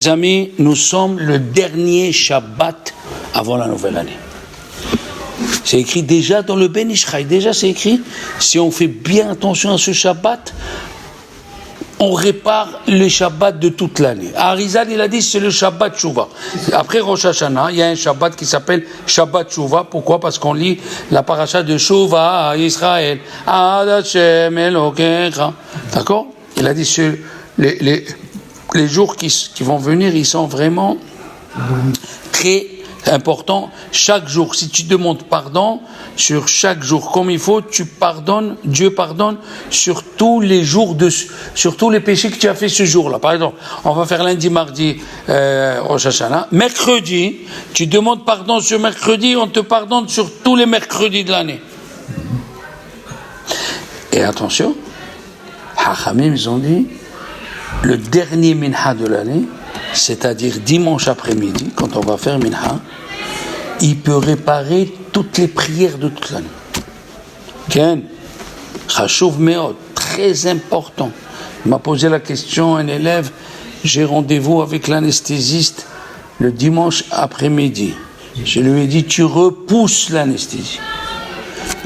Les amis, nous sommes le dernier Shabbat avant la nouvelle année. C'est écrit déjà dans le Ben Ish Chai, déjà c'est écrit, si on fait bien attention à ce Shabbat, on répare le Shabbat de toute l'année. Arizal, il a dit c'est le Shabbat Shuvah. Après Rosh Hashanah, il y a un Shabbat qui s'appelle Shabbat Shuvah. Pourquoi? Parce qu'on lit la paracha de Shuvah à Israël. Ad Hashem Elokecha. D'accord? Il a dit les jours qui vont venir, ils sont vraiment très importants. Chaque jour, si tu demandes pardon sur chaque jour comme il faut, tu pardonnes, Dieu pardonne sur tous les jours, sur tous les péchés que tu as fait ce jour-là. Par exemple, on va faire lundi, mardi, Rosh Hashanah. Mercredi, tu demandes pardon sur mercredi, on te pardonne sur tous les mercredis de l'année. Et attention, Hachamim, ils ont dit, le dernier minha de l'année, c'est-à-dire dimanche après-midi, quand on va faire minha, il peut réparer toutes les prières de toute l'année. Ken, chashuv meod, très important. Il m'a posé la question, un élève, j'ai rendez-vous avec l'anesthésiste le dimanche après-midi. Je lui ai dit, tu repousses l'anesthésie.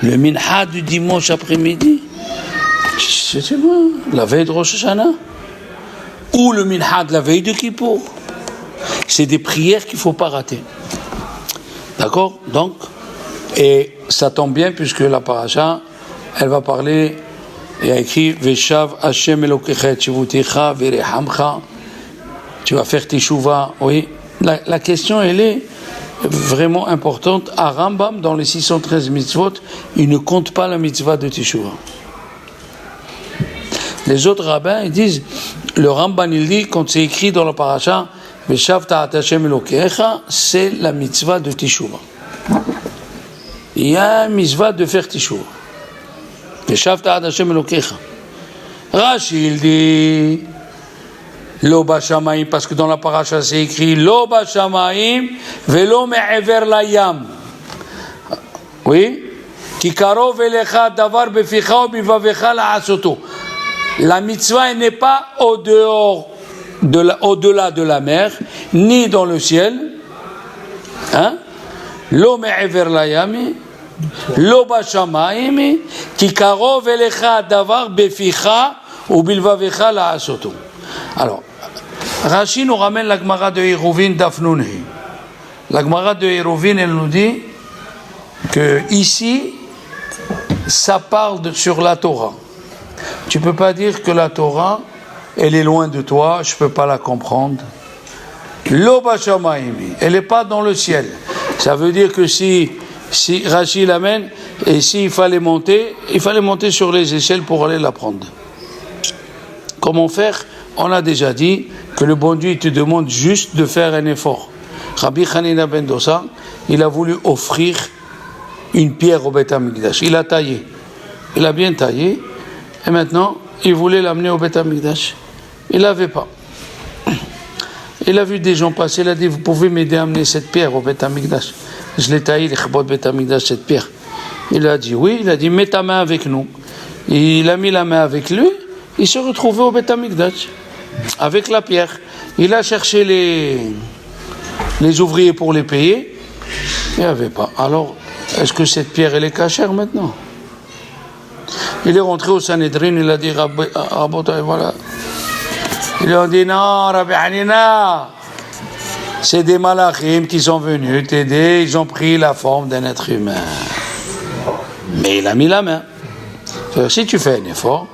Le minha du dimanche après-midi, c'est moi, la veille de Rosh Hashanah. Ou le minha de la veille de Kippour. C'est des prières qu'il ne faut pas rater. D'accord? Donc, et ça tombe bien puisque la paracha, elle va parler, il y a écrit Veshav Hashem Elokecha Tshivuticha Verehamcha. Tu vas faire Teshuvah. Oui. La question, elle est vraiment importante. À Rambam, dans les 613 mitzvot, il ne compte pas la mitzvah de Teshuvah. Les autres rabbins, ils disent, le Ramban, il dit, quand c'est écrit dans la paracha, Veshav Ta'at Hashem Elokecha, c'est la mitzvah de Teshuvah. Il y a une mitzvah de faire Teshuvah. Veshav Ta'at Hashem Elokecha. Rashi, il dit, Lo Bashamaim, parce que dans la paracha, c'est écrit, Lo Bashamaim, Velo Me'ever Layam. Oui? Ki karov elecha davar beficha ou bivavecha la'asoto. La mitzvah n'est pas au-delà de la mer, ni dans le ciel. Hein? Lo me'ever layami, lo bashamayim, ki karov elecha davar beficha ou bilvavecha la'asoto. Alors, Rashi nous ramène la Gemara de Eruvin Dafnunhi. La Gemara de Eruvin, elle nous dit que ici, ça parle sur la Torah. Tu ne peux pas dire que la Torah, elle est loin de toi, je ne peux pas la comprendre. Lo bashamayim, elle n'est pas dans le ciel. Ça veut dire que si Rashi l'amène, et s'il fallait monter sur les échelles pour aller la prendre. Comment faire? On a déjà dit que le bon Dieu te demande juste de faire un effort. Rabbi Hanina ben Dosa, il a voulu offrir une pierre au Beth Amikdash. Il a taillé. Il a bien taillé. Et maintenant, il voulait l'amener au Beth Amikdash. Il n'avait pas. Il a vu des gens passer, il a dit, vous pouvez m'aider à amener cette pierre au Beth Amikdash. Je l'ai taillé, les chbot Beth Amikdash, cette pierre. Il a dit oui, il a dit, mets ta main avec nous. Il a mis la main avec lui, il se retrouvait au Beth Amikdash, avec la pierre. Il a cherché les ouvriers pour les payer, il n'y avait pas. Alors, est-ce que cette pierre, elle est cachère maintenant? Il est rentré au Sanhedrin, il a dit, Rabotai, voilà. Ils ont dit, non, Rabbi Hanina, c'est des malachim qui sont venus t'aider, ils ont pris la forme d'un être humain. Mais il a mis la main. Si tu fais un effort,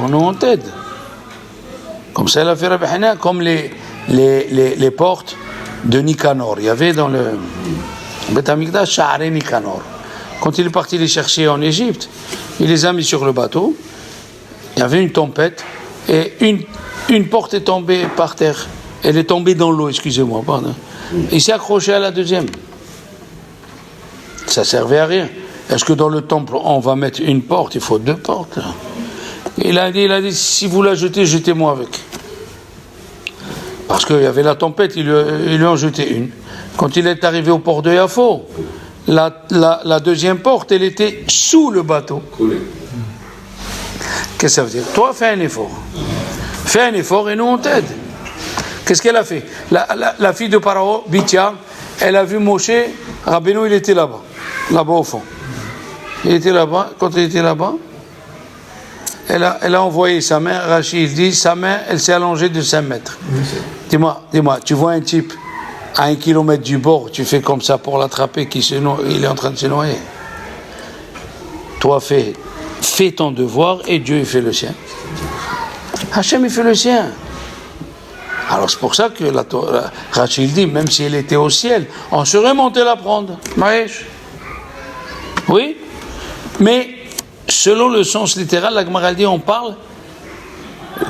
nous on t'aide. Comme ça, il a fait Rabbi Hanina, comme les portes de Nicanor. Il y avait dans le Beth Amikdash, Sha'arei Nicanor. Quand il est parti les chercher en Égypte, il les a mis sur le bateau. Il y avait une tempête et une porte est tombée par terre. Elle est tombée dans l'eau, excusez-moi, pardon. Il s'est accroché à la deuxième. Ça servait à rien. Est-ce que dans le temple, on va mettre une porte? Il faut deux portes. Il a dit, si vous la jetez, jetez-moi avec. Parce qu'il y avait la tempête, ils lui ont jeté une. Quand il est arrivé au port de Yafo, la deuxième porte, elle était sous le bateau. Qu'est-ce que ça veut dire? Toi, fais un effort. Fais un effort et nous on t'aide. Qu'est-ce qu'elle a fait? La fille de Pharaon, Bithia, elle a vu Moshe, Rabbeinu, il était là-bas au fond. Il était là-bas, quand il était là-bas, elle a envoyé sa main, Rachid dit, sa main, elle s'est allongée de 5 mètres. Dis-moi, tu vois un type à 1 kilomètre du bord, tu fais comme ça pour l'attraper, il est en train de se noyer. Toi, fais ton devoir et Dieu, il fait le sien. Hachem, il fait le sien. Alors c'est pour ça que Rachid dit, même si elle était au ciel, on serait monté la prendre. Maïch. Oui, mais selon le sens littéral, la Gemara dit, on parle,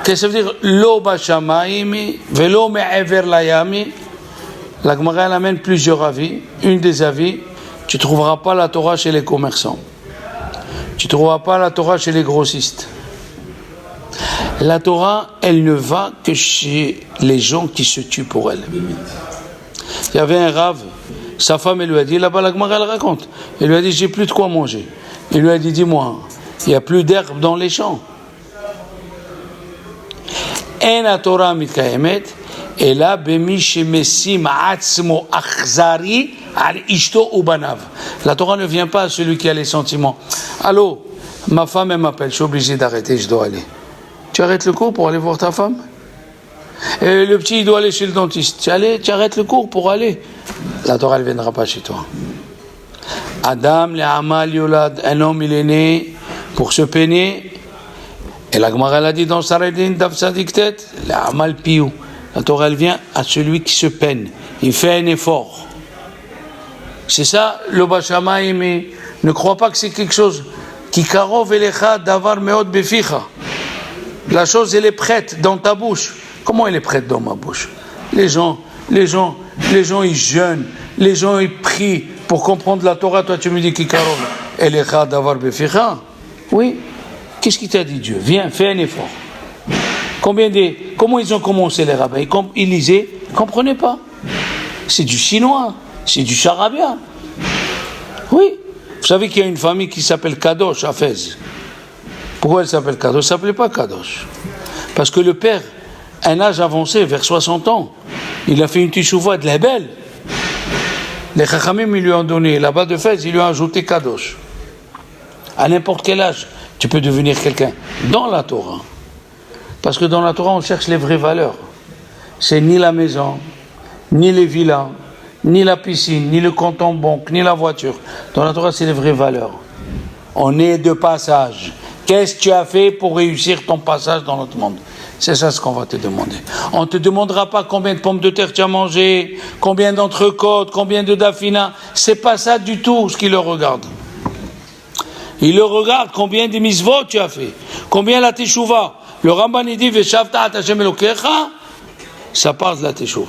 qu'est-ce que ça veut dire? Lo bashamaimi, velo me'ever layami. La Gemara elle amène plusieurs avis. Une des avis, tu ne trouveras pas la Torah chez les commerçants. Tu ne trouveras pas la Torah chez les grossistes. La Torah, elle ne va que chez les gens qui se tuent pour elle. Il y avait un rave, sa femme, elle lui a dit, là-bas la Gemara elle raconte, elle lui a dit, j'ai plus de quoi manger. Il lui a dit, dis-moi, il n'y a plus d'herbe dans les champs. En Torah mitkayemet, et là, bemi shemesim atzmo achzari al ishto ubanav. La Torah ne vient pas à celui qui a les sentiments. Allô, ma femme, elle m'appelle, je suis obligé d'arrêter, je dois aller. Tu arrêtes le cours pour aller voir ta femme? Et le petit, il doit aller chez le dentiste. Tu arrêtes le cours pour aller. La Torah, elle ne viendra pas chez toi. Adam, le Amal Yolad, un homme, il est né pour se peiner. Et la Gemara, elle a dit dans Saredin, Davsa Diktet, le Amal Piou. La Torah, elle vient à celui qui se peine. Il fait un effort. C'est ça, le Bashamaï, mais ne crois pas que c'est quelque chose qui karov elecha davar meot beficha. La chose, elle est prête dans ta bouche. Comment elle est prête dans ma bouche? Les gens, ils jeûnent, les gens, ils prient pour comprendre la Torah. Toi, tu me dis qui karov elecha davar beficha? Oui. Qu'est-ce qu'il t'a dit Dieu? Viens, fais un effort. Comment ils ont commencé les rabbins? Ils lisaient, ils ne comprenaient pas. C'est du chinois, c'est du charabia. Oui. Vous savez qu'il y a une famille qui s'appelle Kadosh à Fès. Pourquoi elle s'appelle Kadosh? Elle ne s'appelait pas Kadosh. Parce que le père, à un âge avancé, vers 60 ans, il a fait une teshuvah de la belle. Les Chachamim, ils lui ont donné, là-bas de Fès, ils lui ont ajouté Kadosh. À n'importe quel âge, tu peux devenir quelqu'un. Dans la Torah. Parce que dans la Torah, on cherche les vraies valeurs. C'est ni la maison, ni les villas, ni la piscine, ni le compte en banque, ni la voiture. Dans la Torah, c'est les vraies valeurs. On est de passage. Qu'est-ce que tu as fait pour réussir ton passage dans notre monde? C'est ça ce qu'on va te demander. On ne te demandera pas combien de pommes de terre tu as mangé, combien d'entrecôtes, combien de dafina. C'est pas ça du tout ce qui le regarde. Il le regarde combien de misvot tu as fait, combien la teshuva. Le Ramban il dit Veshavta at Hashem Elokecha, ça parle de la teshuva.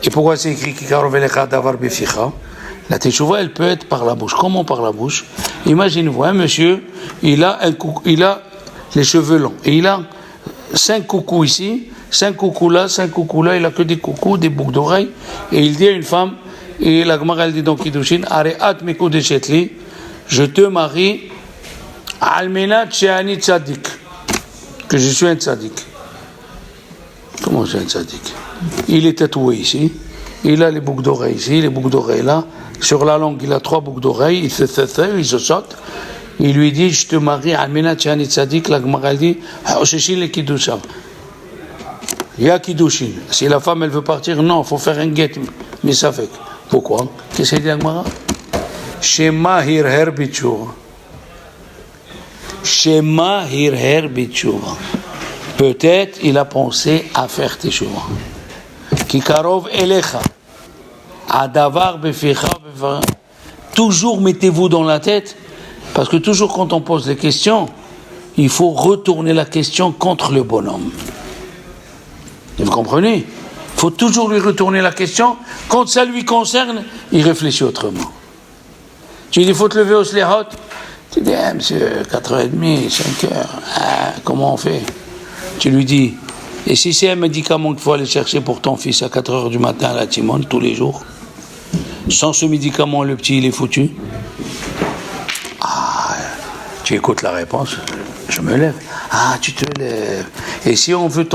Et pourquoi c'est écrit Kikarov elecha davar beficha? La teshuva, elle peut être par la bouche. Comment par la bouche? Imaginez-vous, un monsieur, il a les cheveux longs et il a 5 coucous ici, 5 coucous là, il a que des coucous, des boucles d'oreilles, et il dit à une femme, et la Gemara elle dit dans Kiddushin, Areat mekodeshetli, je te marie, almenat she'ani tzadik, que je suis un tzadik. Comment c'est un tzadik? Il est tatoué ici, il a les boucles d'oreilles ici, les boucles d'oreilles là, sur la langue il a 3 boucles d'oreilles, il se saute, il lui dit je te marie, almenat she'ani tzadik, la Gemara elle dit, Hosheshin le kiddushav. Il y a kiddushin. Si la femme elle veut partir, non, il faut faire un get, mais ça fait. Pourquoi? Qu'est-ce qu'elle dit la Gemara? Shema hirher bitshuva. Shema hirher bitshuva. Peut-être il a pensé à faire teshuva. Kikarov elecha. Adavar beficha beficha. Toujours mettez-vous dans la tête, parce que toujours quand on pose des questions, il faut retourner la question contre le bonhomme. Vous comprenez? Il faut toujours lui retourner la question. Quand ça lui concerne, il réfléchit autrement. Tu lui dis, il faut te lever au slehot. Tu dis, monsieur, 4h30, 5h, comment on fait? Tu lui dis, et si c'est un médicament qu'il faut aller chercher pour ton fils à 4h du matin à la Timone, tous les jours, sans ce médicament, le petit, il est foutu. Tu écoutes la réponse, je me lève. Tu te lèves. Et si on veut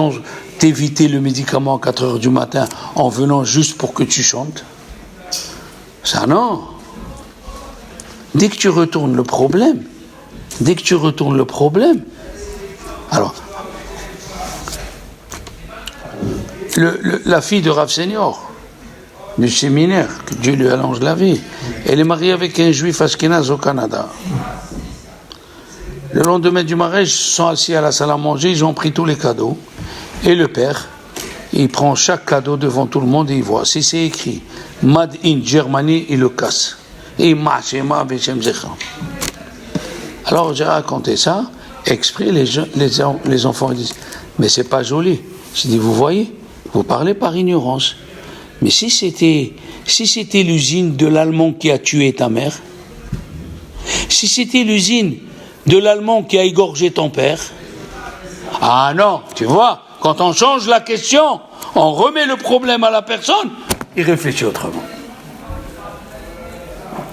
t'éviter le médicament à 4 heures du matin en venant juste pour que tu chantes. Ça non. Dès que tu retournes le problème, alors, la fille de Rav Senior, du séminaire, que Dieu lui allonge la vie, elle est mariée avec un juif ashkénaze au Canada. Le lendemain du mariage, ils sont assis à la salle à manger, ils ont pris tous les cadeaux. Et le père, il prend chaque cadeau devant tout le monde et il voit. Si c'est écrit Made in Germany, il le casse. Et alors j'ai raconté ça, exprès, les enfants disent, mais c'est pas joli. J'ai dit, vous voyez, vous parlez par ignorance. Mais si c'était l'usine de l'Allemand qui a tué ta mère, si c'était l'usine de l'Allemand qui a égorgé ton père, ah non, tu vois, quand on change la question, on remet le problème à la personne, il réfléchit autrement.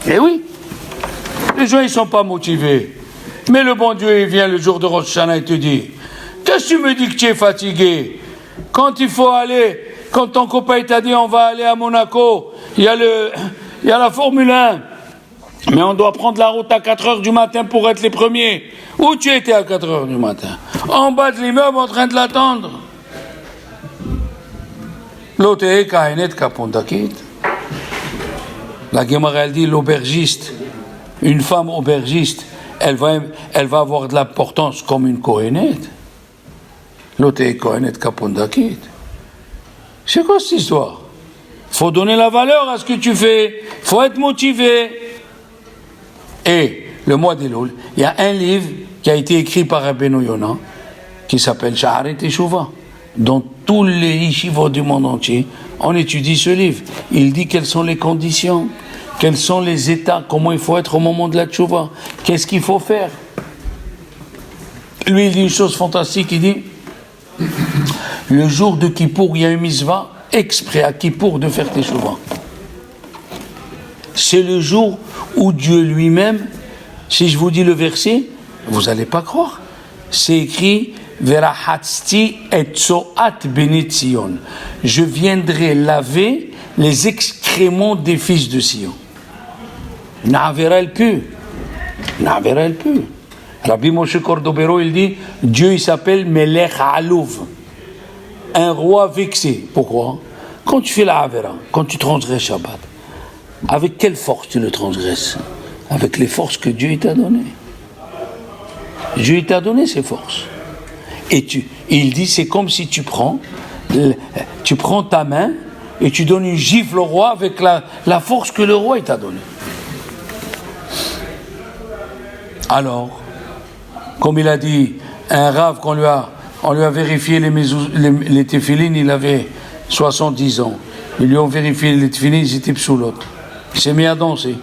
Eh oui, les gens ils sont pas motivés. Mais le bon Dieu il vient le jour de Rosh Hashanah et te dit, qu'est-ce que tu me dis que tu es fatigué? Quand il faut aller, quand ton copain t'a dit on va aller à Monaco, il y a la Formule 1, mais on doit prendre la route à 4 heures du matin pour être les premiers. Où tu étais à 4 heures du matin? En bas de l'immeuble en train de l'attendre. L'autre est Kahenet Kapondakit. La Gemara elle dit l'aubergiste, une femme aubergiste, elle va avoir de l'importance comme une Kohenet. L'autre est Kohenet Kapondakit. C'est quoi cette histoire? Faut donner la valeur à ce que tu fais, faut être motivé. Et le mois d'Elul, il y a un livre qui a été écrit par Rabbeinu Yonah qui s'appelle Sha'arei Teshuvah. Dans tous les yeshivot du monde entier, on étudie ce livre. Il dit quelles sont les conditions, quels sont les états, comment il faut être au moment de la teshuvah, qu'est-ce qu'il faut faire. Lui, il dit une chose fantastique, il dit le jour de Kippour, il y a une mitzvah exprès à Kippour de faire teshuvah. C'est le jour où Dieu lui-même, si je vous dis le verset, vous n'allez pas croire. C'est écrit Verahatzti et Tzoat Bnei Tzion. Je viendrai laver les excréments des fils de Sion. N'avera elle pu. Rabbi Moshe Cordovero, il dit Dieu il s'appelle Melech Alouv, un roi vexé. Pourquoi? Quand tu fais la Avera, quand tu transgresses Shabbat, avec quelle force tu le transgresses? Avec les forces que Dieu t'a données. Dieu t'a donné ces forces. Et il dit, c'est comme si tu prends ta main et tu donnes une gifle au roi avec la force que le roi t'a donnée. Alors, comme il a dit, un rave on lui a vérifié les téphilines, il avait 70 ans. Ils lui ont vérifié les téphilines, ils étaient psoulotes. Il s'est mis à danser.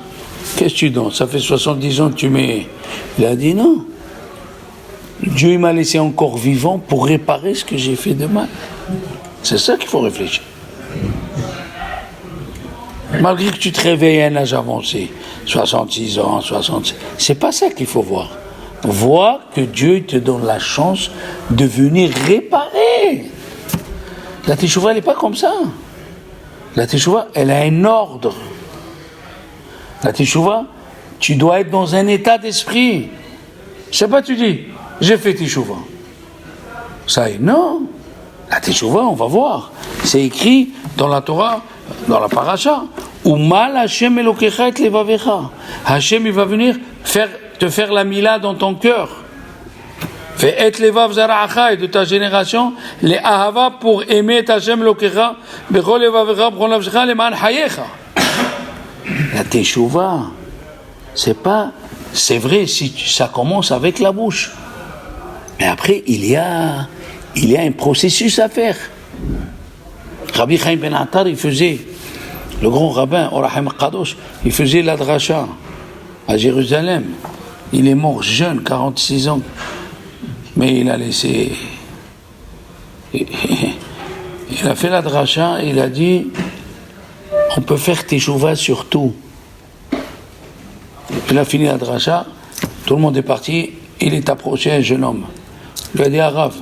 Qu'est-ce que tu danses? Ça fait 70 ans que tu mets... Il a dit non. Dieu il m'a laissé encore vivant pour réparer ce que j'ai fait de mal. C'est ça qu'il faut réfléchir. Malgré que tu te réveilles à un âge avancé, 66 ans, 66, c'est pas ça qu'il faut voir. Vois que Dieu te donne la chance de venir réparer. La Teshuvah, elle n'est pas comme ça. La Teshuvah, elle a un ordre. La Teshuvah, tu dois être dans un état d'esprit. Je sais pas, tu dis, j'ai fait Teshuvah. Ça y est, non. La Teshuvah, on va voir. C'est écrit dans la Torah, dans la paracha. Umal Hashem Elokecha et levavecha. Hashem, il va venir te faire la mila dans ton cœur. Fais et levav zara'acha et de ta génération, les ahava pour aimer Hashem Elokecha, bechol levavecha, bechol nafshecha, leman hayecha. La Teshuvah, c'est vrai si ça commence avec la bouche. Mais après, il y a un processus à faire. Rabbi Chaim Ben Attar, le grand rabbin, Orachem Kadosh, il faisait la dracha à Jérusalem. Il est mort jeune, 46 ans. Mais il a laissé... Il a fait la dracha et il a dit on peut faire teshuvah sur tout. Il a fini la dracha, tout le monde est parti, il est approché un jeune homme. Il lui a dit Arav,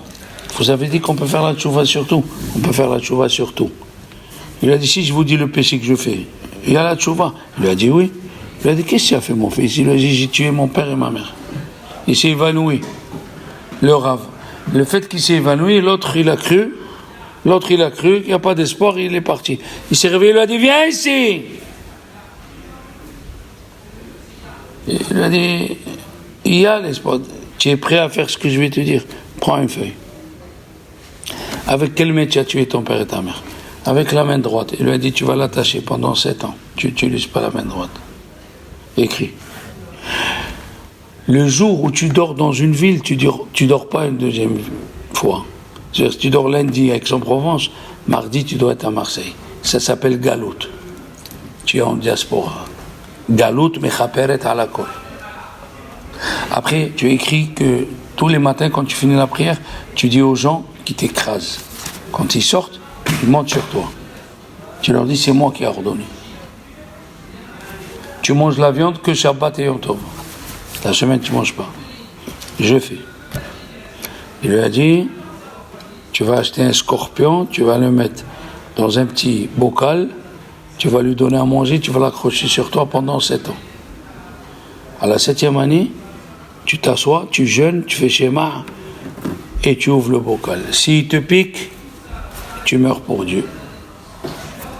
vous avez dit qu'on peut faire la tchouva sur tout. On peut faire la tchouva sur tout. Il a dit, si je vous dis le péché que je fais, il y a la tchouva. Il lui a dit oui. Il lui a dit, qu'est-ce que tu as fait mon fils? Il lui a dit, j'ai tué mon père et ma mère. Il s'est évanoui. Le Rav. Le fait qu'il s'est évanoui, l'autre il a cru qu'il n'y a pas d'espoir, il est parti. Il s'est réveillé, il lui a dit, viens ici. Il lui a dit, il y a l'espoir. Tu es prêt à faire ce que je vais te dire? Prends une feuille. Avec quelle main tu as tué ton père et ta mère? Avec la main droite. Il lui a dit, tu vas l'attacher pendant 7 ans. Tu n'utilises pas la main droite. Écrit. Le jour où tu dors dans une ville, tu dors pas une deuxième fois. C'est-à-dire, si tu dors lundi à Aix-en-Provence, mardi tu dois être à Marseille. Ça s'appelle galout. Tu es en diaspora. Galout mechaperet ala kol. Après, tu écris que tous les matins, quand tu finis la prière, tu dis aux gens qui t'écrasent. Quand ils sortent, ils montent sur toi. Tu leur dis, c'est moi qui ai ordonné. Tu manges la viande que Shabbat et Yom Tov. La semaine, tu ne manges pas. Je fais. Il lui a dit, tu vas acheter un scorpion, tu vas le mettre dans un petit bocal, tu vas lui donner à manger, tu vas l'accrocher sur toi pendant 7 ans. À la 7e année, tu t'assois, tu jeûnes, tu fais schéma et tu ouvres le bocal. S'il te pique, tu meurs pour Dieu.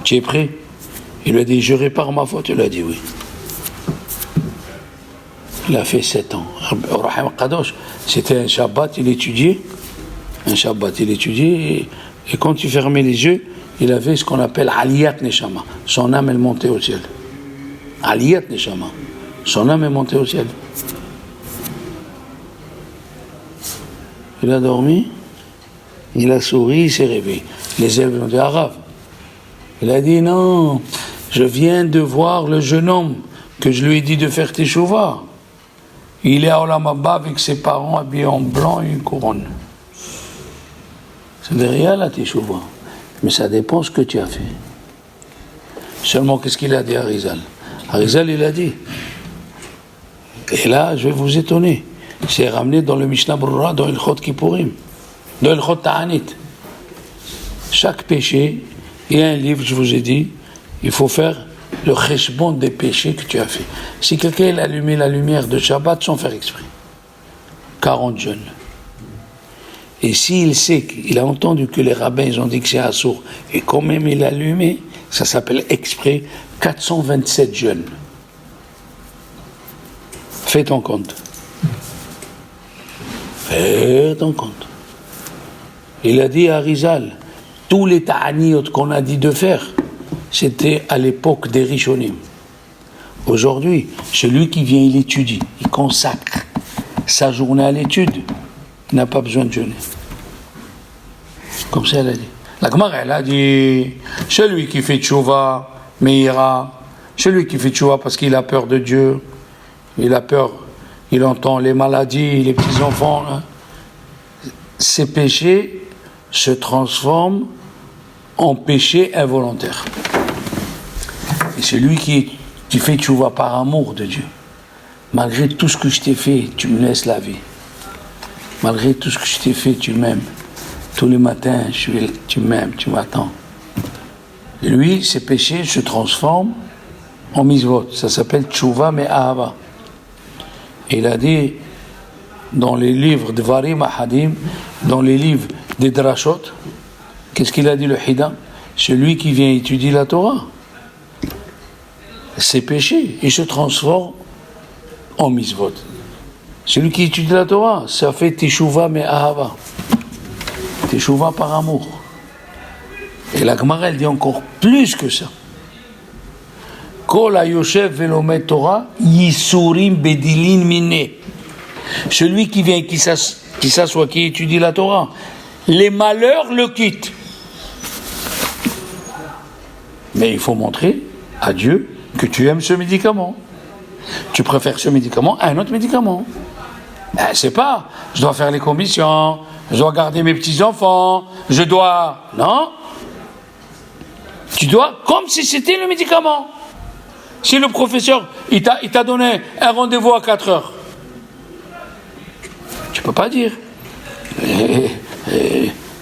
Tu es prêt? Il lui a dit, je répare ma faute. Il a dit oui. Il a fait 7 ans. Rahim Kadosh, c'était un Shabbat, il étudiait. Un Shabbat, il étudiait. Et quand il fermait les yeux, il avait ce qu'on appelle Aliyat Neshama. Son âme, elle montait au ciel. Aliyat Neshama. Son âme est montée au ciel. Il a dormi, il a souri, il s'est réveillé. Les élèves ont dit, Arabe. Il a dit, non, je viens de voir le jeune homme que je lui ai dit de faire teshuva. Il est à Olam Haba avec ses parents habillés en blanc et une couronne. C'est derrière la teshuva. Mais ça dépend ce que tu as fait. Seulement, qu'est-ce qu'il a dit à Arizal? Arizal, il a dit. Et là, je vais vous étonner. C'est ramené dans le Mishnah Brura, dans Ilchot Kippourim, dans Ilchot Ta'anit. Chaque péché, il y a un livre, je vous ai dit, il faut faire le cheshbon des péchés que tu as fait. Si quelqu'un a allumé la lumière de Shabbat sans faire exprès, 40 jeûnes. Et s'il sait qu'il a entendu que les rabbins ils ont dit que c'est assourd, et quand même il a allumé, ça s'appelle exprès, 427 jeûnes. Fais ton compte. Fais ton compte. Il a dit à Rizal, tous les ta'aniyot qu'on a dit de faire, c'était à l'époque des Rishonim. Aujourd'hui, celui qui vient, il étudie, il consacre sa journée à l'étude, il n'a pas besoin de jeûner. Comme ça, elle a dit. La Gemara, elle a dit, celui qui fait tchouva, meira, celui qui fait tchouva parce qu'il a peur de Dieu, il a peur, il entend les maladies, les petits-enfants, hein. Ces péchés se transforment en péchés involontaires. Et celui qui fait tchouva par amour de Dieu, malgré tout ce que je t'ai fait, tu me laisses la vie. Malgré tout ce que je t'ai fait, tu m'aimes. Tous les matins, tu m'aimes, tu m'attends. Lui, ses péchés se transforment en misvot. Ça s'appelle tchouva mais ahava. Et il a dit dans les livres de Varim Ahadim, dans les livres des Drashot, qu'est-ce qu'il a dit le Hida? Celui qui vient étudier la Torah, ses péchés, il se transforme en misvot. Celui qui étudie la Torah, ça fait teshuva mais ahava. Teshuva par amour. Et la Gemara, elle dit encore plus que ça. Kol hayoshev velomet Torah, yisurim bedilin mine. Celui qui vient, qui s'assoit, qui étudie la Torah, les malheurs le quittent. Mais il faut montrer à Dieu que tu aimes ce médicament. Tu préfères ce médicament à un autre médicament. C'est pas, je dois faire les commissions, je dois garder mes petits-enfants, je dois... Non. Tu dois, comme si c'était le médicament. Si le professeur, il t'a donné un rendez-vous à 4 heures, tu peux pas dire.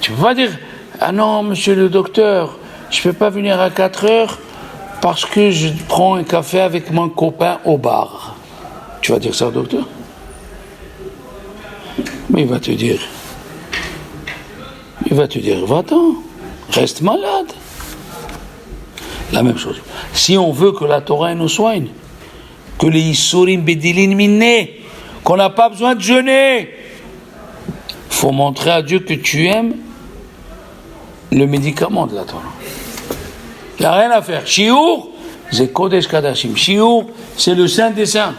Tu peux pas dire, ah non, monsieur le docteur, je peux pas venir à 4 heures parce que je prends un café avec mon copain au bar. Tu vas dire ça au docteur? Mais il va te dire, va-t'en, reste malade. La même chose. Si on veut que la Torah nous soigne, que les Isurim Bedilin Minne, qu'on n'a pas besoin de jeûner, il faut montrer à Dieu que tu aimes le médicament de la Torah. Il n'y a rien à faire. Shiur, c'est Kodesh Kadashim. Shiur, c'est le Saint des Saints.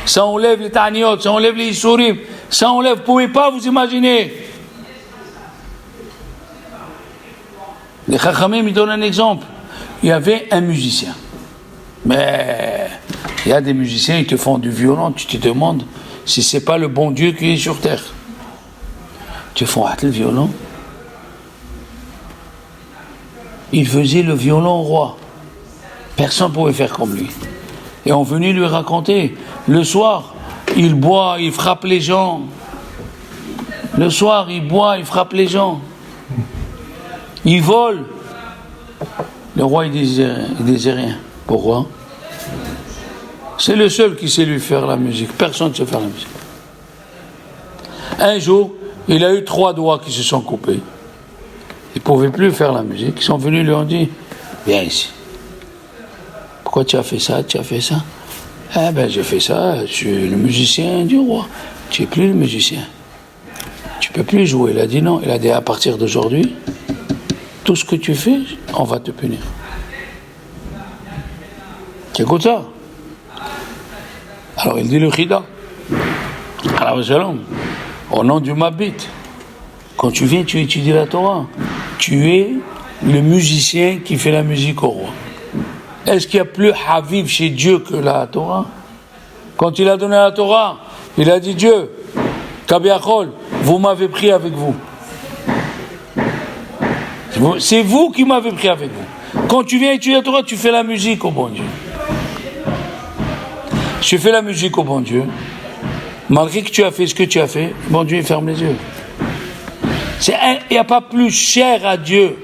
Ça enlève les Ta'aniot, ça enlève les Isurim, ça enlève, vous ne pouvez pas vous imaginer. Les Chachamim, ils donnent un exemple. Il y avait un musicien. Mais il y a des musiciens, ils te font du violon, tu te demandes si c'est pas le bon Dieu qui est sur terre. Tu fais le violon. Il faisait le violon roi. Personne ne pouvait faire comme lui. Et on venait lui raconter. Le soir, il boit, il frappe les gens. Le soir, il boit, il frappe les gens. Il vole. Le roi, il disait rien. Pourquoi? C'est le seul qui sait lui faire la musique. Personne ne sait faire la musique. Un jour, il a eu 3 doigts qui se sont coupés. Il ne pouvait plus faire la musique. Ils sont venus, lui ont dit, viens ici. Pourquoi tu as fait ça? Eh ben, j'ai fait ça. Je suis le musicien du roi. Tu n'es plus le musicien. Tu ne peux plus jouer. Il a dit non. Il a dit, à partir d'aujourd'hui, tout ce que tu fais, on va te punir. Tu écoutes ça? Alors il dit le Chida. Alors Shalom, au nom du Mabit, quand tu viens, tu étudies la Torah. Tu es le musicien qui fait la musique au roi. Est-ce qu'il y a plus Haviv chez Dieu que la Torah? Quand il a donné la Torah, il a dit Dieu, Kabiachol, vous m'avez pris avec vous. C'est vous qui m'avez pris avec vous. Quand tu viens étudier la Torah, tu fais la musique au bon Dieu. Tu fais la musique au bon Dieu. Malgré que tu as fait ce que tu as fait, bon Dieu, il ferme les yeux. Il n'y a pas plus cher à Dieu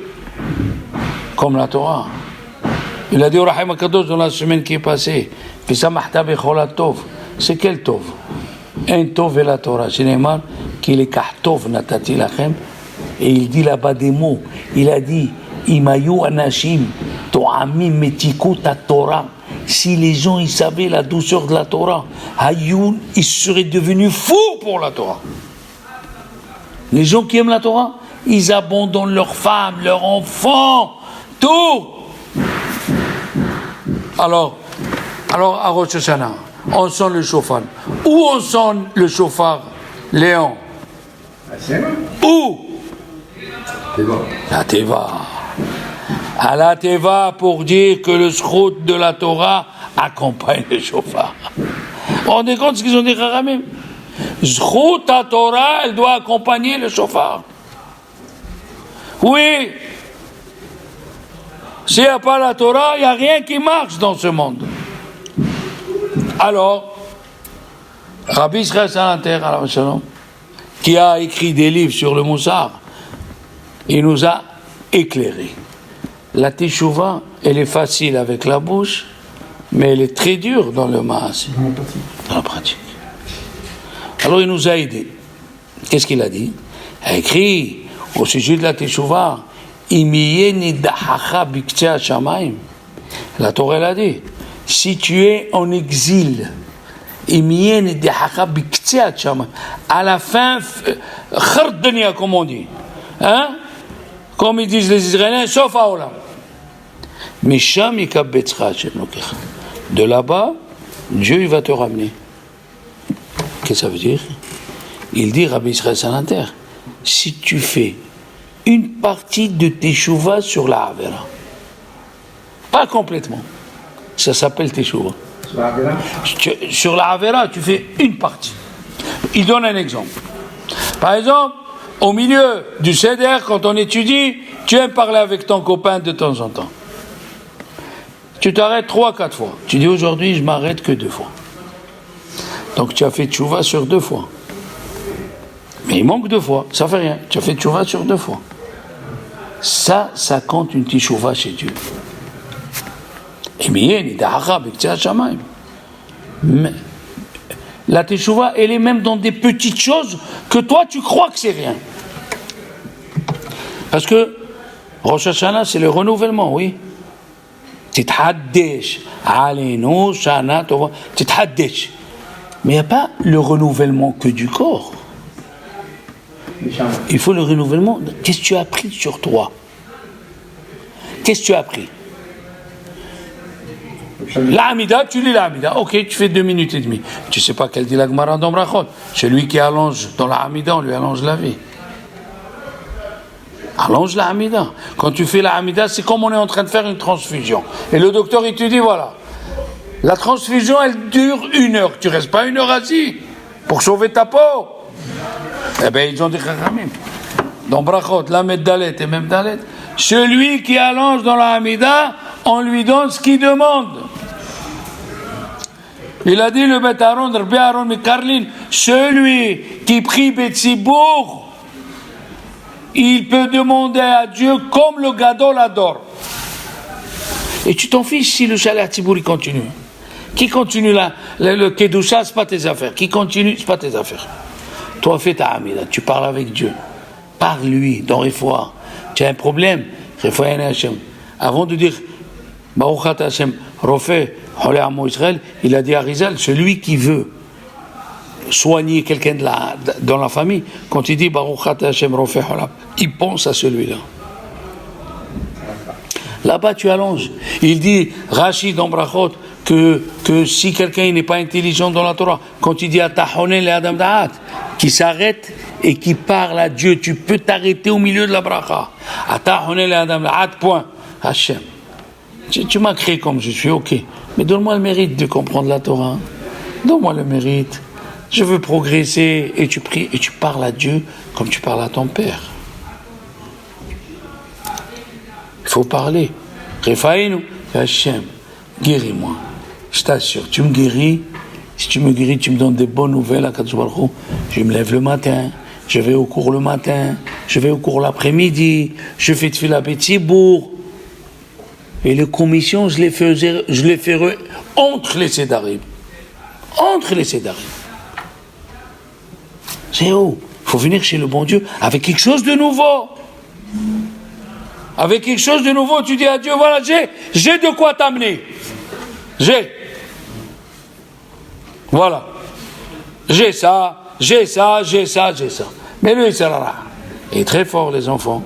comme la Torah. Il a dit au Rahim HaKadosh dans la semaine qui est passée, c'est quel tov? Un tov est la Torah. Shineman, qui est kahtov natati lachem. Et il dit là-bas des mots. Il a dit, Imayu anashim, to'amim metikut Torah. Si les gens ils savaient la douceur de la Torah, Hayoun, ils seraient devenus fous pour la Torah. Les gens qui aiment la Torah, ils abandonnent leurs femmes, leurs enfants, tout. Alors à Rosh Hashanah, on sonne le shofar. Où on sonne le shofar, Léon? Où? La Teva. À la Teva pour dire que le srout de la Torah accompagne le shofar. Vous vous rendez compte de ce qu'ils ont dit Chachamim? Srout à Torah, elle doit accompagner le shofar. Oui. S'il n'y a pas la Torah, il n'y a rien qui marche dans ce monde. Alors, Rabbi Israël Salanter, qui a écrit des livres sur le Moussar, il nous a éclairé. La teshuva, elle est facile avec la bouche, mais elle est très dure dans le maas, dans la pratique. Alors il nous a aidés. Qu'est-ce qu'il a dit? Il a écrit au sujet de la teshuva, la Torah l'a dit, si tu es en exil, à la fin, comme on dit, hein? Comme ils disent les Israéliens, sauf à Olam. De là-bas, Dieu il va te ramener. Qu'est-ce que ça veut dire? Il dit, Rabbi Israël Salanter, si tu fais une partie de teshuva sur la Havera, pas complètement, ça s'appelle teshuva. Sur la Havera, tu fais une partie. Il donne un exemple. Par exemple, au milieu du Seder, quand on étudie, tu aimes parler avec ton copain de temps en temps. Tu t'arrêtes 3-4 fois. Tu dis aujourd'hui, je m'arrête que 2 fois. Donc tu as fait tchouva sur 2 fois. Mais il manque 2 fois, ça fait rien. Tu as fait tchouva sur 2 fois. Ça compte une tchouva chez Dieu. Et mais la tchouva, elle est même dans des petites choses que toi, tu crois que c'est rien. Parce que Rosh Hashanah, c'est le renouvellement, oui. Tithadesh, Alenu, Shana, Tova, Tithadesh. Mais il n'y a pas le renouvellement que du corps. Il faut le renouvellement. Qu'est-ce que tu as appris sur toi? Qu'est-ce que tu as appris? L'Amida, tu lis l'Amida. Ok, tu fais 2 minutes et demie. Tu ne sais pas quelle dit la Gemara dans Brachot. Celui qui allonge dans l'Amida, on lui allonge la vie. Allonge l'Amida. Quand tu fais l'Amida, c'est comme on est en train de faire une transfusion. Et le docteur, il te dit, voilà, la transfusion, elle dure 1 heure. Tu ne restes pas 1 heure assis pour sauver ta peau. Eh bien, ils ont dit Chachamim. Dans Brachot, Lamed Dalet et même Dalet, celui qui allonge dans la Hamida, on lui donne ce qu'il demande. Il a dit le Bet Aaron, Rabbi Aaron Mikarlin, celui qui prie Betsibour, il peut demander à Dieu comme le Gadol adore. Et tu t'en fiches si le Shalat Tzibour il continue. Qui continue là? Le Kedusha, ce n'est pas tes affaires. Qui continue, ce n'est pas tes affaires. Toi, fais ta Hamida, tu parles avec Dieu. Parle-lui dans Refoua. Tu as un problème, Refoua Yana Hashem. Avant de dire Baruch Ata Hashem, Rofé, Holé Amo Israël, il a dit à Rizal, celui qui veut soigner quelqu'un dans la famille, quand il dit Baruch Ata Hashem, Rofé, Holé, il pense à celui-là. Là-bas, tu allonges. Il dit, Rachid dans Brachot, que si quelqu'un n'est pas intelligent dans la Torah, quand il dit Atahoné le Adam Da'at, qui s'arrête et qui parle à Dieu, tu peux t'arrêter au milieu de la bracha. Atahoné le Adam Da'at, point. Hachem. Tu m'as créé comme je suis, ok. Mais donne-moi le mérite de comprendre la Torah. Donne-moi le mérite. Je veux progresser. Et tu pries et tu parles à Dieu comme tu parles à ton père. Il faut parler. Refaïnou, Hachem, guéris-moi. Je t'assure, tu me guéris. Si tu me guéris, tu me donnes des bonnes nouvelles à Kadosh Baruch Hu. Je me lève le matin, je vais au cours le matin, je vais au cours l'après-midi, je fais Tfila Betsibour. Et les commissions, je les ferai entre les Sédarim. Entre les Sédarim. C'est où? Il faut venir chez le bon Dieu avec quelque chose de nouveau. Avec quelque chose de nouveau, tu dis à Dieu, voilà, j'ai de quoi t'amener. J'ai. Voilà. J'ai ça. Mais le Yitzhara est très fort, les enfants.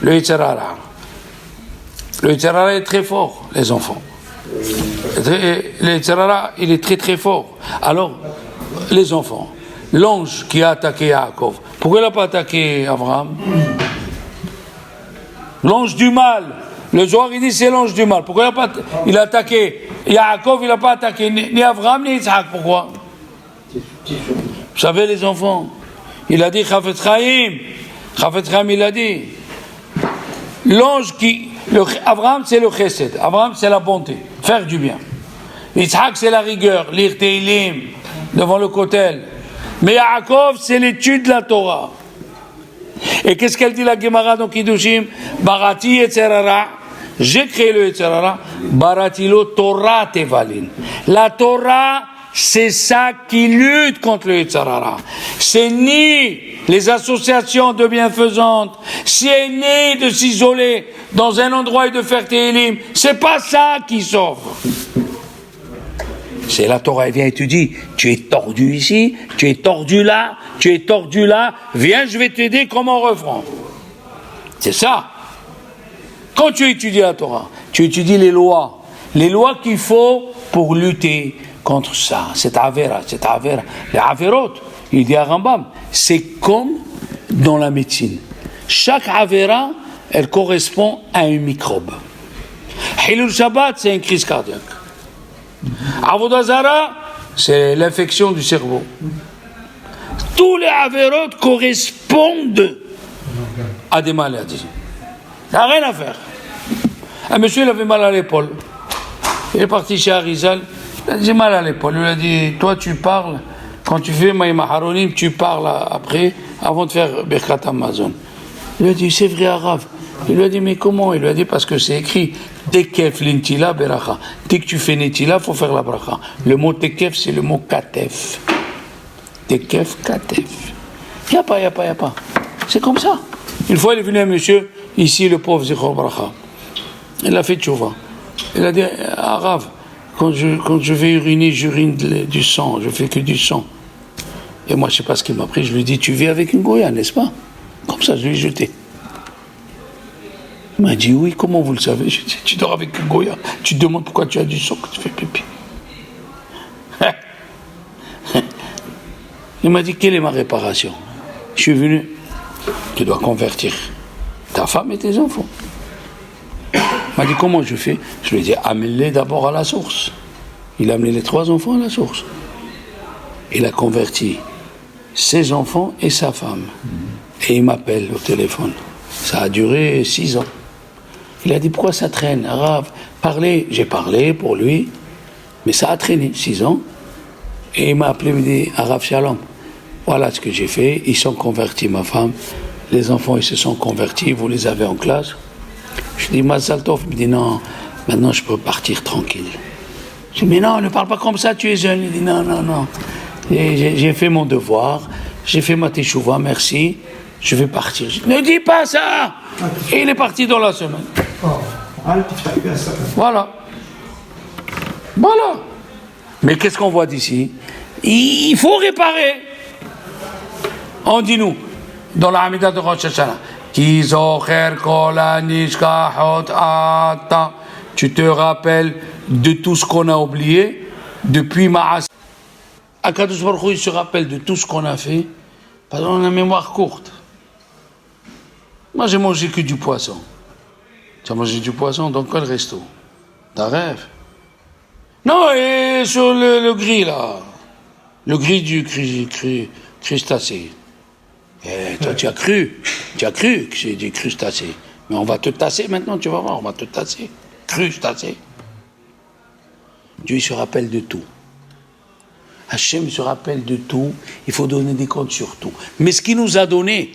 Le Yitzhara est très fort, les enfants. Le Yitzhara, il est très très fort. Alors, les enfants, l'ange qui a attaqué Yaakov, pourquoi il n'a pas attaqué Abraham? L'ange du mal. Le Zohar, il dit c'est l'ange du mal. Pourquoi il a attaqué Yaakov, il n'a pas attaqué ni Abraham ni Yitzhak? Pourquoi? Vous savez, les enfants, il a dit Chafetz Chaim, il a dit l'ange Abraham, c'est le chesed. Abraham, c'est la bonté, faire du bien. Yitzhak, c'est la rigueur, lire Teilim devant le kotel. Mais Yaakov, c'est l'étude de la Torah. Et qu'est-ce qu'elle dit la Gemara dans Kiddushim? Barati Yetzerara, j'ai créé le Yetzerara, Barati lo Torah Tevalin. La Torah, c'est ça qui lutte contre le Yetzerara. C'est ni les associations de bienfaisantes, c'est ni de s'isoler dans un endroit et de faire Teilim. C'est pas ça qui sauve. C'est la Torah, elle vient et te dit, tu es tordu ici, tu es tordu là, viens, je vais t'aider comme en refrain. C'est ça. Quand tu étudies la Torah, tu étudies les lois qu'il faut pour lutter contre ça, cette avera. Les averot, il dit à Rambam, c'est comme dans la médecine. Chaque avera, elle correspond à un microbe. Hilul Shabbat, c'est une crise cardiaque. Avodah Zara, c'est l'infection du cerveau. Tous les averot correspondent à des maladies. Il n'y a rien à faire. Un monsieur, il avait mal à l'épaule. Il est parti chez Arizal. Il a dit, j'ai mal à l'épaule. Il lui a dit, toi tu parles quand tu fais Maïma Haronim, tu parles après, avant de faire Birkat Amazon. Il lui a dit, c'est vrai arabe. Il lui a dit, mais comment? Il lui a dit, parce que c'est écrit Tekef l'intila beracha. Dès que tu fais Netila, il faut faire la bracha. Le mot Tekef, c'est le mot Katef. Tekef, Katef. Il n'y a pas. C'est comme ça. Une fois, il est venu un monsieur, ici, le pauvre Zichor Bracha. Il a fait tchouva. Il a dit, arabe, quand je vais uriner, j'urine du sang, je fais que du sang. Et moi, je ne sais pas ce qu'il m'a pris. Je lui ai dit, tu vis avec une goya, n'est-ce pas? Comme ça, je lui ai jeté. Il m'a dit, oui, comment vous le savez? Je dis, tu dors avec une goya. Tu te demandes pourquoi tu as du sang quand tu fais pipi. Il m'a dit, quelle est ma réparation? Je suis venu, tu dois convertir ta femme et tes enfants. Il m'a dit, comment je fais? Je lui ai dit, amène-les d'abord à la source. Il a amené les 3 enfants à la source. Il a converti ses enfants et sa femme. Et il m'appelle au téléphone. Ça a duré 6 ans. Il a dit, pourquoi ça traîne? Arabe, parlez. J'ai parlé pour lui, mais ça a traîné 6 ans. Et il m'a appelé, il me dit, Arabe Shalom, voilà ce que j'ai fait. Ils sont convertis, ma femme. Les enfants, ils se sont convertis. Vous les avez en classe. Je dis, Mazal Tov. Il me dit, non, maintenant je peux partir tranquille. Je dis, mais non, ne parle pas comme ça, tu es jeune. Il dit, non. J'ai fait mon devoir, j'ai fait ma teshuva, merci, je vais partir. Je dis, ne dis pas ça! Et il est parti dans la semaine. Voilà. Mais qu'est-ce qu'on voit d'ici? Il faut réparer. On dit nous, dans la Hamida de Rosh Hashanah, Ki zocher kol hanishkachot ata. Tu te rappelles de tout ce qu'on a oublié depuis Ma'as. Akadosh Baruch Hu, il se rappelle de tout ce qu'on a fait parce qu'on a une mémoire courte. Moi, j'ai mangé que du poisson. Tu as mangé du poisson dans quel resto? T'as rêve? Non, et sur le gris, là. Le gris du crustacé. Et toi, tu as cru que c'est des crustacés. Mais on va te tasser maintenant, tu vas voir, on va te tasser. Crustacé. Dieu, il se rappelle de tout. Hachem se rappelle de tout, il faut donner des comptes sur tout. Mais ce qu'il nous a donné,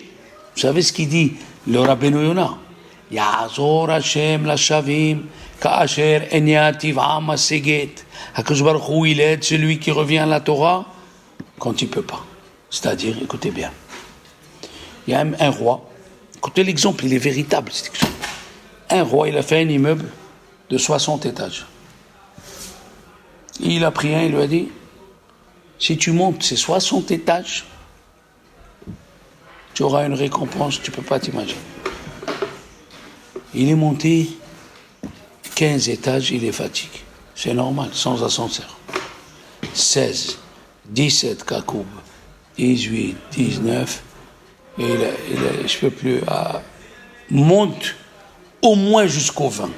vous savez ce qu'il dit, le Rabbeinu Yonah, Ya'azor Hachem la Shavim, Ka'asher Enyativ Am Aseget. HaKadosh Baruch Hu, il aide celui qui revient à la Torah quand il ne peut pas. C'est-à-dire, écoutez bien, il y a un roi, écoutez l'exemple, il est véritable. Un roi, il a fait un immeuble de 60 étages. Il a pris un, il lui a dit, si tu montes ces 60 étages, tu auras une récompense, tu ne peux pas t'imaginer. Il est monté 15 étages, il est fatigué. C'est normal, sans ascenseur. 16, 17 kakoub, 18, 19, et je ne peux plus. Monte au moins jusqu'au 20.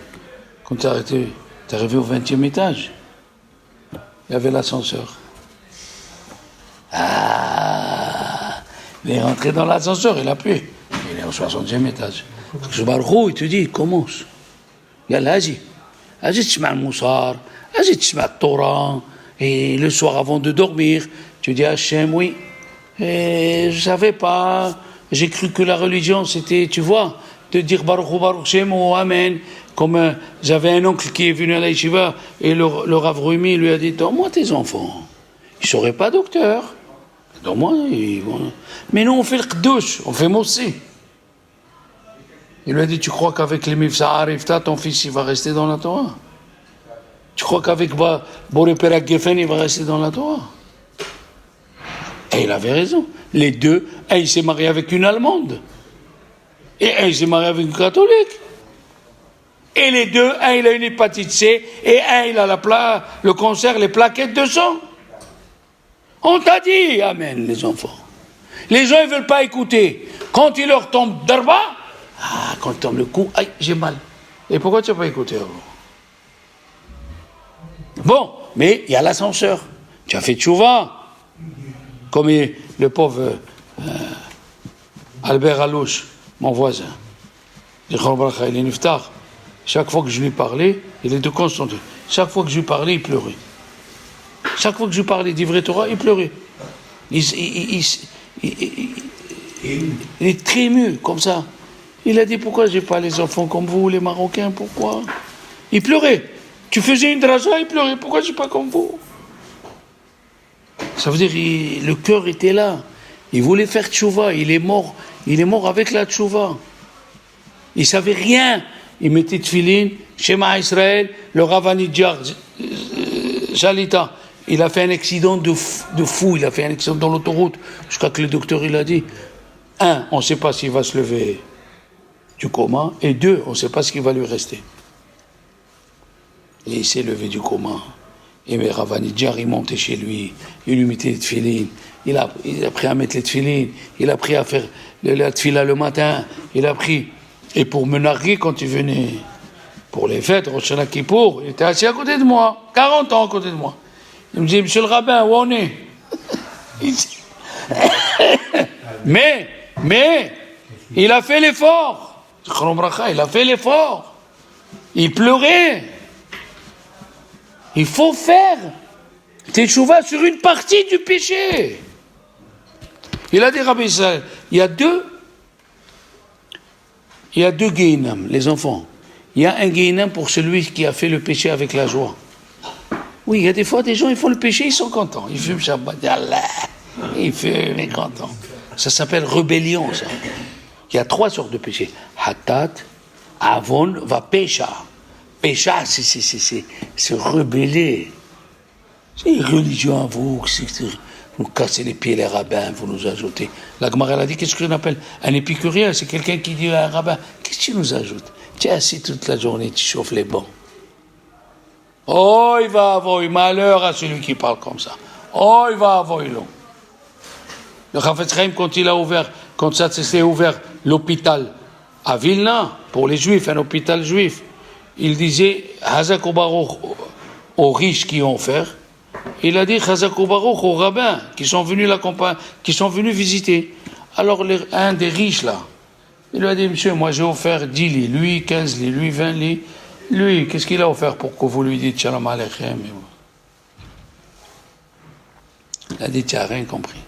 Quand tu es arrivé au 20e étage, il y avait l'ascenseur. Il est rentré dans l'ascenseur, il a pu. Il est au 60e étage. Il te dit, il commence. Il y a l'Asie. Asie, tu mets le moussard. Asie, tu mets le Torah. Et le soir, avant de dormir, tu dis, Hachem, oui. Et je ne savais pas. J'ai cru que la religion, c'était, tu vois, de dire Baruch Shem ou Amen. Comme j'avais un oncle qui est venu à la yeshiva, et le Rav Rumi lui a dit, donne-moi tes enfants. Ils ne seraient pas docteurs. Donne-moi. Mais nous, on fait le Kdouche, on fait Mossi. Il lui a dit, tu crois qu'avec les Mifsa Arifta, ton fils, il va rester dans la Torah? Tu crois qu'avec Boré Perak Geffen, il va rester dans la Torah? Et il avait raison. Les deux, un, il s'est marié avec une Allemande. Et un, il s'est marié avec une catholique. Et les deux, un, il a une hépatite C, et un, il a le cancer, les plaquettes de sang. On t'a dit, amen, les enfants. Les gens, ils ne veulent pas écouter. Quand il leur tombe d'arba, quand il tombe le coup, aïe, j'ai mal. Et pourquoi tu n'as pas écouté avant? Bon, mais il y a l'ascenseur. Tu as fait tchouva. Comme le pauvre Albert Alouche, mon voisin. Il est niftar. Chaque fois que je lui parlais, il est de Constantine. Chaque fois que je lui parlais, il pleurait. Chaque fois que je lui parlais d'Ivret Torah, il pleurait. Il est très ému, comme ça. Il a dit, pourquoi j'ai pas les enfants comme vous, les Marocains, pourquoi? Il pleurait. Tu faisais une draja, il pleurait. Pourquoi j'ai pas comme vous? Ça veut dire, le cœur était là. Il voulait faire tchouva. Il est mort avec la tchouva. Il savait rien. Il mettait tefillin, Shema Israël, le Ravanidjar, Jalita. Il a fait un accident de fou. Il a fait un accident dans l'autoroute. Jusqu'à que le docteur, il a dit, on ne sait pas s'il va se lever du coma. Et 2, on ne sait pas ce qui va lui rester. Et il s'est levé du coma. Et mais Ravanidjar, il montait chez lui. Il lui mettait les tefillin. Il a pris à mettre les tefillin. Il a pris à faire la tefila le matin. Il a pris... Et pour me narguer, quand il venait pour les fêtes, Rosh Hashanah Kippour, il était assis à côté de moi, 40 ans à côté de moi. Il me dit, monsieur le rabbin, où on est? mais, il a fait l'effort. Il a fait l'effort. Il pleurait. Il faut faire teshuva sur une partie du péché. Il a dit, Rabbi Israël, il y a deux Gehinam, les enfants. Il y a un Gehinam pour celui qui a fait le péché avec la joie. Oui, il y a des fois des gens, ils font le péché, ils sont contents. Ils fument Shabbat, Allah, ils fument, ils sont contents. Ça s'appelle rébellion, ça. Il y a 3 sortes de péchés. Hatat, Avon, Vapesha. Pécha, c'est se rebeller. C'est une religion à vous, vous cassez les pieds les rabbins, vous nous ajoutez. La Gemara elle a dit, qu'est-ce qu'on appelle un épicurien? C'est quelqu'un qui dit à un rabbin, qu'est-ce que tu nous ajoutes? Tu es assis toute la journée, tu chauffes les bancs. Oh, il va avoir eu malheur à celui qui parle comme ça. Oh, il va avoir eu long. Le Chafetz Chaim, quand ça s'est ouvert l'hôpital à Vilna, pour les Juifs, un hôpital juif, il disait, Hazak ou Baruch aux riches qui ont offert. Il a dit Chazak ou Baruch aux rabbins qui sont venus visiter. Alors un des riches là, il lui a dit, monsieur, moi j'ai offert 10 lits, lui 15 lits, lui 20 lits. Lui, qu'est-ce qu'il a offert pour que vous lui dites Shalom Aleichem? Il a dit, tu n'as rien compris.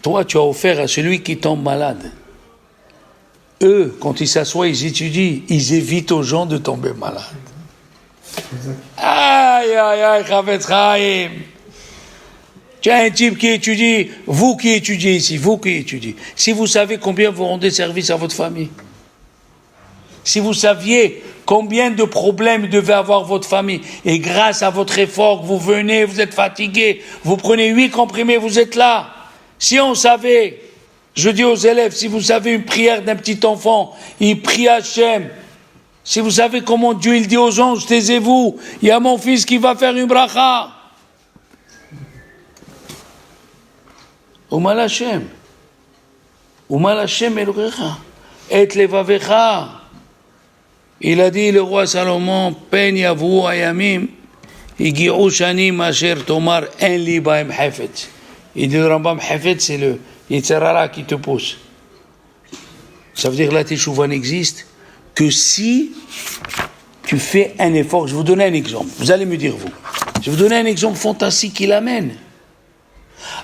Toi, tu as offert à celui qui tombe malade. Eux, quand ils s'assoient, ils étudient, ils évitent aux gens de tomber malades. Aïe, Chafetz Chaim. Tu as un type qui étudie, vous qui étudiez ici, vous qui étudiez. Si vous savez combien vous rendez service à votre famille, si vous saviez combien de problèmes devait avoir votre famille, et grâce à votre effort, vous venez, vous êtes fatigué, vous prenez 8 comprimés, vous êtes là. Si on savait, je dis aux élèves, si vous savez une prière d'un petit enfant, il prie Hachem. Si vous savez comment Dieu il dit aux anges, taisez-vous, il y a mon fils qui va faire une bracha. Umal Hashem Elohecha, et levavecha. Il a dit, le roi Salomon, pen yavu ayamim, higi'u shanim asher tomar en li bahem hefetz. Il dit, le Rambam hefetz, c'est le Yetzirara qui te pousse. Ça veut dire que la teshuva n'existe que si tu fais un effort. Je vais vous donner un exemple. Vous allez me dire, vous. Je vais vous donner un exemple fantastique qui l'amène.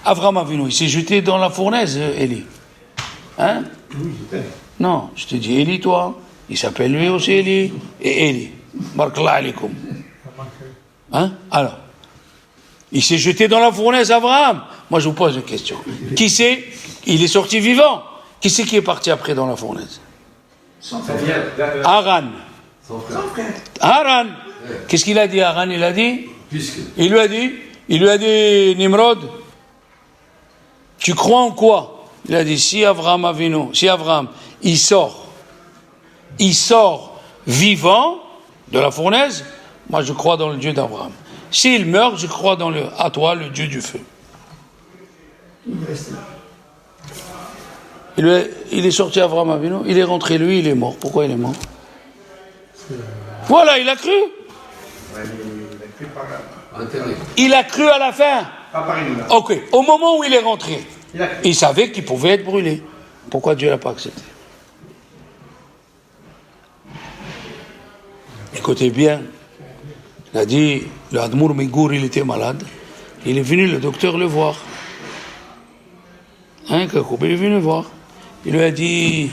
Avraham Avinu, il s'est jeté dans la fournaise, Élie. Hein? Non, je te dis, Élie, toi. Il s'appelle lui aussi Élie. Et Élie. Barakallah alaikum. Hein? Alors, il s'est jeté dans la fournaise, Avraham. Moi, je vous pose une question. Qui c'est? Il est sorti vivant. Qui c'est qui est parti après dans la fournaise? Haran. Haran. Qu'est-ce qu'il a dit, Haran? Il lui a dit, Nimrod, tu crois en quoi? Il a dit, si Avraham, il sort vivant de la fournaise, moi je crois dans le Dieu d'Abraham. S'il meurt, je crois à toi, le Dieu du feu. Il est sorti Avraham Avinu, il est rentré lui, il est mort. Pourquoi il est mort? Voilà, il a cru. Il a cru à la fin. Ok, au moment où il est rentré, il savait qu'il pouvait être brûlé. Pourquoi Dieu l'a pas accepté? Écoutez bien, il a dit, le Admour Megour, il était malade. Il est venu, le docteur, le voir. il est venu voir. Il lui a dit,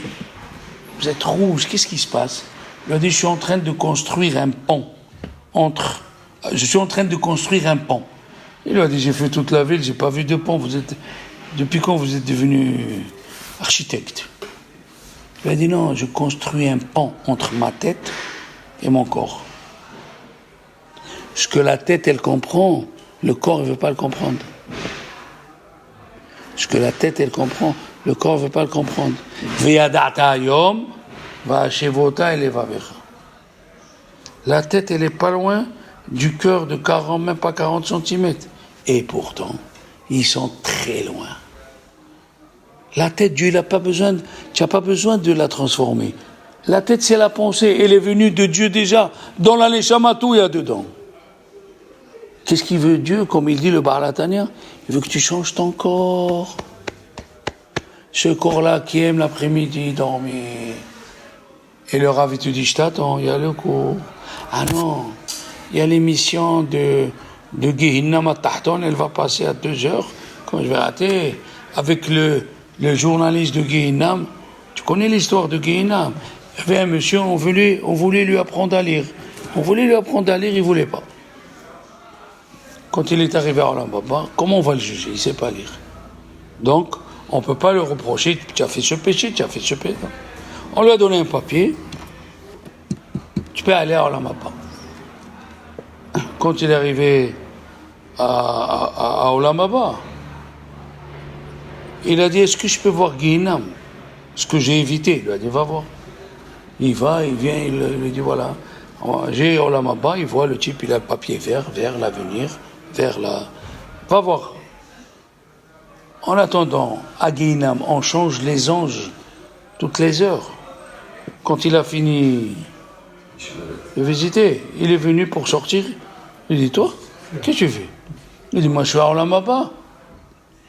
vous êtes rouge, qu'est-ce qui se passe? Il lui a dit, je suis en train de construire un pont Il lui a dit, j'ai fait toute la ville, j'ai pas vu de pont. Depuis quand vous êtes devenu architecte? Il lui a dit, non, je construis un pont entre ma tête et mon corps. Ce que la tête, elle comprend, le corps ne veut pas le comprendre. Ce que la tête, elle comprend, le corps ne veut pas le comprendre. La tête, elle n'est pas loin du cœur de 40, même pas 40 cm. Et pourtant, ils sont très loin. La tête, Dieu, tu n'as pas besoin de la transformer. La tête, c'est la pensée. Elle est venue de Dieu déjà. Dans la neshama, tout il y a dedans. Qu'est-ce qu'il veut Dieu, comme il dit le Baal HaTanya? Il veut que tu changes ton corps. Ce corps-là qui aime l'après-midi dormir. Et le Rav, il te dit, je t'attends, il y a le cours. Ah non, il y a l'émission de Gehinnam at-Tahton, elle va passer à 2h, quand je vais rater, avec le journaliste de Gehinnam. Tu connais l'histoire de Gehinnam? Il y avait un monsieur, on voulait lui apprendre à lire. Il ne voulait pas. Quand il est arrivé à Olam Haba, comment on va le juger? Il ne sait pas lire. Donc, on ne peut pas le reprocher, tu as fait ce péché, tu as fait ce péché. On lui a donné un papier, tu peux aller à Olam Haba. Quand il est arrivé à Olam Haba, il a dit, est-ce que je peux voir Gehinnam? Ce que j'ai évité. Il lui a dit, va voir. Il va, il vient, il lui dit, voilà, j'ai Olam Haba, il voit le type, il a le papier vert, vers l'avenir, vers la... Va voir. En attendant, à Gehinnam, on change les anges toutes les heures. Quand il a fini de visiter, il est venu pour sortir. Il dit, toi, qu'est-ce que tu fais? Il dit, moi je suis à Olam Haba.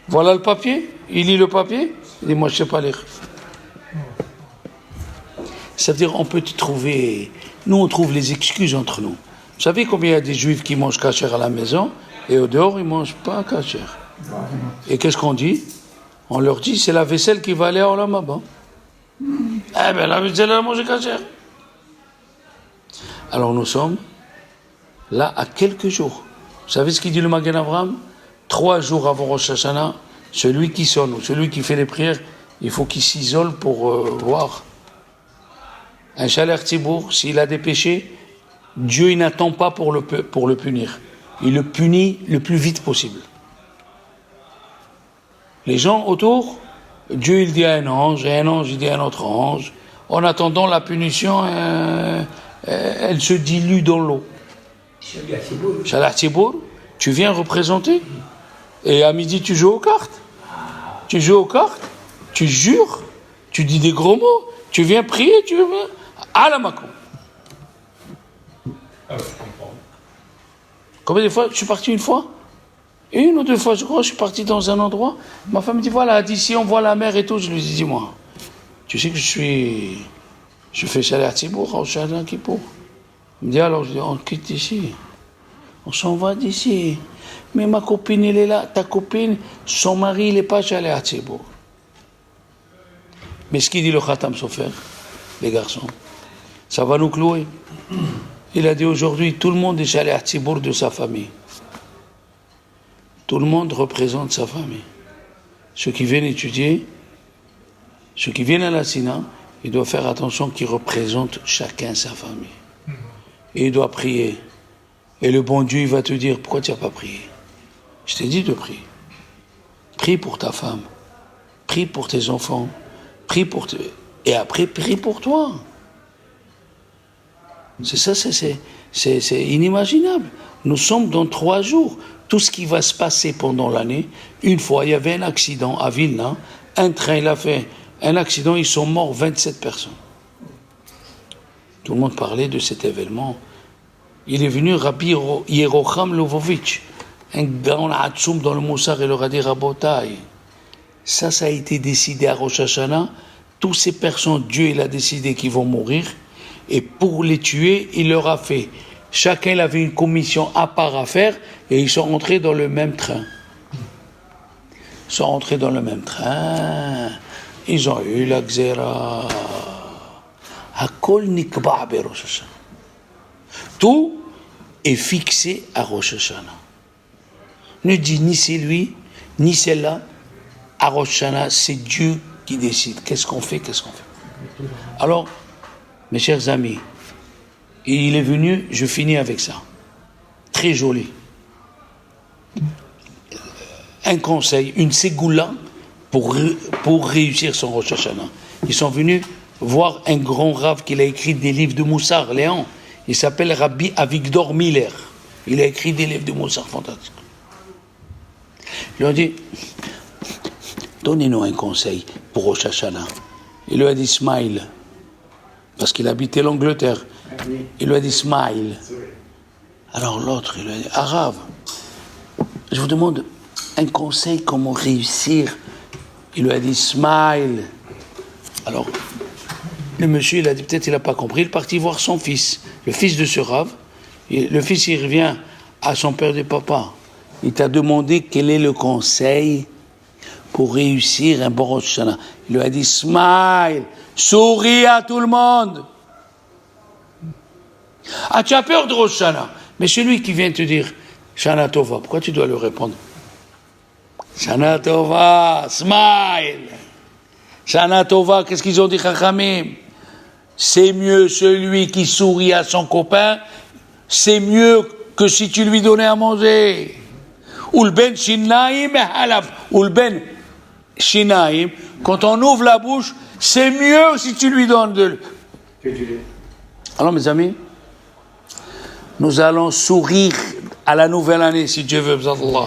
Voilà le papier. Il lit le papier. Il dit, moi je ne sais pas lire. Ça veut dire, on peut trouver... Nous, on trouve les excuses entre nous. Vous savez combien il y a des juifs qui mangent kasher à la maison et au dehors, ils ne mangent pas kasher. Et qu'est-ce qu'on dit? On leur dit, c'est la vaisselle qui va aller à Olam Haba. Eh bien, la vaisselle, elle a mangé kasher. Alors nous sommes là à quelques jours. Vous savez ce qu'il dit le Magen Avraham? 3 jours avant Rosh Hashanah, celui qui sonne ou celui qui fait les prières, il faut qu'il s'isole pour voir. Un Shaler Tzibour, s'il a des péchés, Dieu il n'attend pas pour le punir. Il le punit le plus vite possible. Les gens autour, Dieu il dit à un ange, et un ange il dit à un autre ange. En attendant la punition, elle se dilue dans l'eau. Shaler Tzibour, tu viens représenter. Et à midi tu joues aux cartes. Tu jures, tu dis des gros mots, tu viens prier, tu viens à la Makom. Combien de fois? Je suis parti une fois? Une ou 2 fois, je crois, je suis parti dans un endroit. Ma femme me dit, voilà, d'ici on voit la mer et tout. Je lui dis, moi, tu sais que je fais Shaler Tzibour, au Shaler Kippour. Il me dit, alors, je dis, on quitte ici. On s'en va d'ici. Mais ma copine, elle est là. Ta copine, son mari, il n'est pas Shaler Tzibour. Mais ce qu'il dit le Khatam Sofer, les garçons, ça va nous clouer. Il a dit aujourd'hui, tout le monde est Shaler Tzibour de sa famille. Tout le monde représente sa famille. Ceux qui viennent étudier, ceux qui viennent à la Sina, ils doivent faire attention qu'ils représentent chacun sa famille. Et ils doivent prier. Et le bon Dieu, il va te dire, pourquoi tu n'as pas prié? Je t'ai dit de prier. Prie pour ta femme. Prie pour tes enfants. Et après, prie pour toi. C'est ça, c'est inimaginable. Nous sommes dans 3 jours. Tout ce qui va se passer pendant l'année, une fois, il y avait un accident à Vilna. Un train, il a fait un accident, ils sont morts 27 personnes. Tout le monde parlait de cet événement. Il est venu Rabbi Yerocham Lvovitch, un grand Hatsoum dans le Moussar, et leur a dit, Rabotai, ça a été décidé à Rosh Hashanah. Toutes ces personnes, Dieu il a décidé qu'ils vont mourir. Et pour les tuer, il leur a fait. Chacun il avait une commission à part à faire et ils sont rentrés dans le même train. sont entrés dans le même train. Ils ont eu la Xéra. Hakol nikba' be Rosh Hashanah. Tout est fixé à Rosh Hashanah. Ne dis ni c'est lui, ni celle-là. À Rosh Hashanah, c'est Dieu qui décide. Qu'est-ce qu'on fait? Alors, mes chers amis, il est venu, je finis avec ça. Très joli. Un conseil, une ségoula pour réussir son Rosh Hashanah. Ils sont venus voir un grand rave qui a écrit des livres de Moussar, Léon. Il s'appelle Rabbi Avigdor Miller. Il a écrit des livres de Moussar fantastiques. Ils lui ont dit, donnez-nous un conseil pour Rosh Hashanah. Il lui a dit, smile. Parce qu'il habitait l'Angleterre. Il lui a dit, smile. Alors l'autre, il lui a dit, arabe, je vous demande un conseil, comment réussir. Il lui a dit, smile. Alors, le monsieur, il a dit, peut-être il n'a pas compris, il est parti voir son fils, le fils de ce rave. Le fils, il revient à son père de papa. Il t'a demandé quel est le conseil pour réussir un bon Rosh Hashanah. Il lui a dit, smile, souris à tout le monde. Ah, tu as peur de Rosh Hashanah. Mais celui qui vient te dire, Shana Tova, pourquoi tu dois lui répondre? Shana Tova, smile. Shana Tova, qu'est-ce qu'ils ont dit, Chachamim? C'est mieux celui qui sourit à son copain, c'est mieux que si tu lui donnais à manger. Ou le ben shinaim halaf, ou le ben shinaim, quand on ouvre la bouche, c'est mieux si tu lui donnes de... Alors mes amis, nous allons sourire à la nouvelle année, si Dieu veut, Allah.